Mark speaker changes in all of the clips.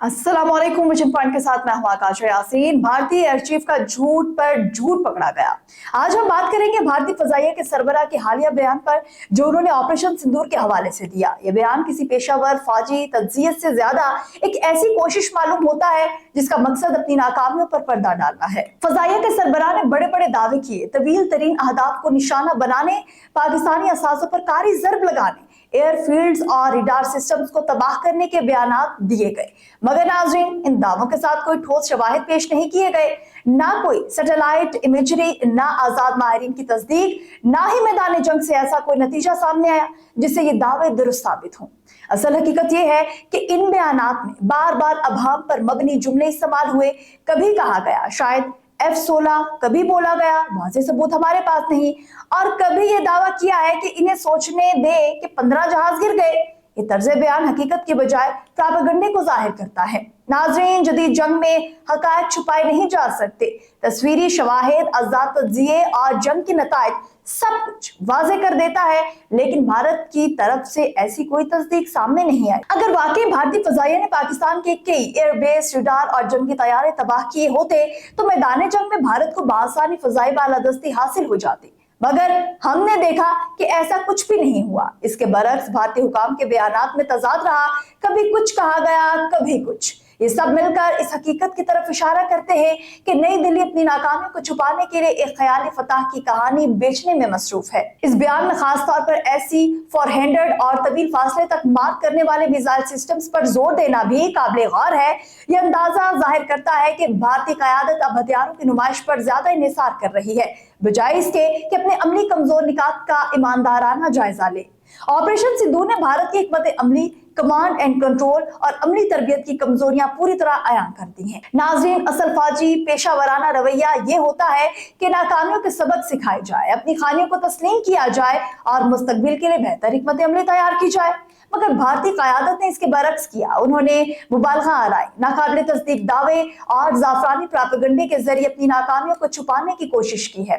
Speaker 1: अस्सलामुअलैकुम। Mission point के साथ मैं हूं आकाश यासीन। भारतीय एयर चीफ का झूठ पर झूठ पकड़ा गया। आज हम बात करेंगे भारतीय फजाइया के सरबराह के हालिया बयान पर, जो उन्होंने ऑपरेशन सिंदूर के हवाले से दिया। यह बयान किसी पेशावर फौजी तज्जियत से ज्यादा एक ऐसी कोशिश मालूम होता है जिसका मकसद अपनी नाकामियों पर पर्दा डालना है। फजाइया के सरबराह ने बड़े बड़े दावे किए, तवील तरीन अहदाफ को निशाना बनाने, पाकिस्तानी असासों पर कारी जर्ब लगाने, एयरफील्ड्स और रिडार सिस्टम्स को तबाह करने के बयानात दिए गए। मगर नाज़रीन, इन दावों के साथ कोई ठोस शवाहिद पेश नहीं किए गए। ना कोई सैटेलाइट इमेजरी, ना आजाद माहिरीन की तस्दीक, ना ही मैदान जंग से ऐसा कोई नतीजा सामने आया जिससे ये दावे दुरुस्त साबित हों। असल हकीकत यह है कि इन बयानात में बार बार अभाम पर मबनी जुमले इस्तेमाल हुए। कभी कहा गया शायद F-16, कभी बोला गया वाज़ेह सबूत हमारे पास नहीं, और कभी ये दावा किया है कि इन्हें सोचने दे कि 15 जहाज गिर गए। ये तर्ज बयान हकीकत के बजाय प्रोपेगेंडे को जाहिर करता है। नाज़रीन, जदीद जंग में हकायक छुपाए नहीं जा सकते। तस्वीरी शवाहिद, आजाद तज्जिये और जंग के नताइज सब कुछ वाजे कर देता है, लेकिन भारत की तरफ से ऐसी कोई तस्दीक सामने नहीं आई। अगर वाकई भारतीय फजाइया ने पाकिस्तान के कई एयरबेस, रडार और जंगी तैयारे तबाह किए होते तो मैदान जंग में भारत को बासानी फजाई बालादस्ती हासिल हो जाती। मगर हमने देखा कि ऐसा कुछ भी नहीं हुआ। इसके बरक्स भारतीय हुकाम के बयानात में तजाद रहा। कभी कुछ कहा गया, कभी कुछ। ये सब मिलकर इस हकीकत की तरफ इशारा करते हैं कि नई दिल्ली अपनी नाकामियों को छुपाने के लिए एक ख्याली फतह की कहानी बेचने में मसरूफ है। इस बयान में खास तौर पर ऐसी 400 और तवील फासले तक मार करने वाले मिसाइल सिस्टम्स पर जोर देना भी काबिल गौर है। यह अंदाजा जाहिर करता है कि भारतीय क़यादत अब हथियारों की नुमाइश पर ज्यादा इन्हिसार कर रही है, बजाय इसके कि अपने अमली कमजोर निकात का ईमानदाराना जायजा ले। ऑपरेशन सिंदूर ने भारत की हिकमत अमली, कमांड एंड कंट्रोल और अमली तरबियत की कमजोरियां पूरी तरह अयान कर दी हैं। नाज़रीन, असल फौजी पेशावराना रवैया ये होता है कि नाकामियों के सबक सिखाए जाए, अपनी खानियों को तस्लीम किया जाए और मुस्तकबिल के लिए बेहतर हिकमत अमली तैयार की जाए। मगर भारतीय क़यादत ने इसके बरक्स किया। उन्होंने मुबालगा आराई, नाकाबिल तस्दीक दावे और जाफरानी प्रोपेगेंडे के जरिए अपनी नाकामियों को छुपाने की कोशिश की है।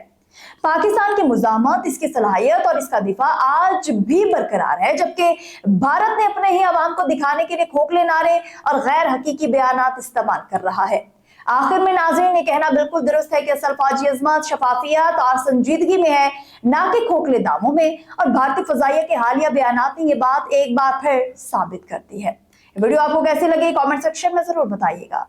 Speaker 1: पाकिस्तान की मुज़ाहमत, इसकी सलाहियत और इसका दिफा आज भी बरकरार है, जबकि भारत ने अपने ही अवाम को दिखाने के लिए खोखले नारे और गैर हकीकी बयानात इस्तेमाल कर रहा है। आखिर में नाज़रीन, ये कहना बिल्कुल दुरुस्त है कि असल फौजी अजमत शफाफियत और संजीदगी में है, ना कि खोखले दामों में। और भारतीय फजाइया के हालिया बयानात ने ये बात एक बार फिर साबित कर दी है। वीडियो आपको कैसी लगी कमेंट सेक्शन में जरूर बताइएगा।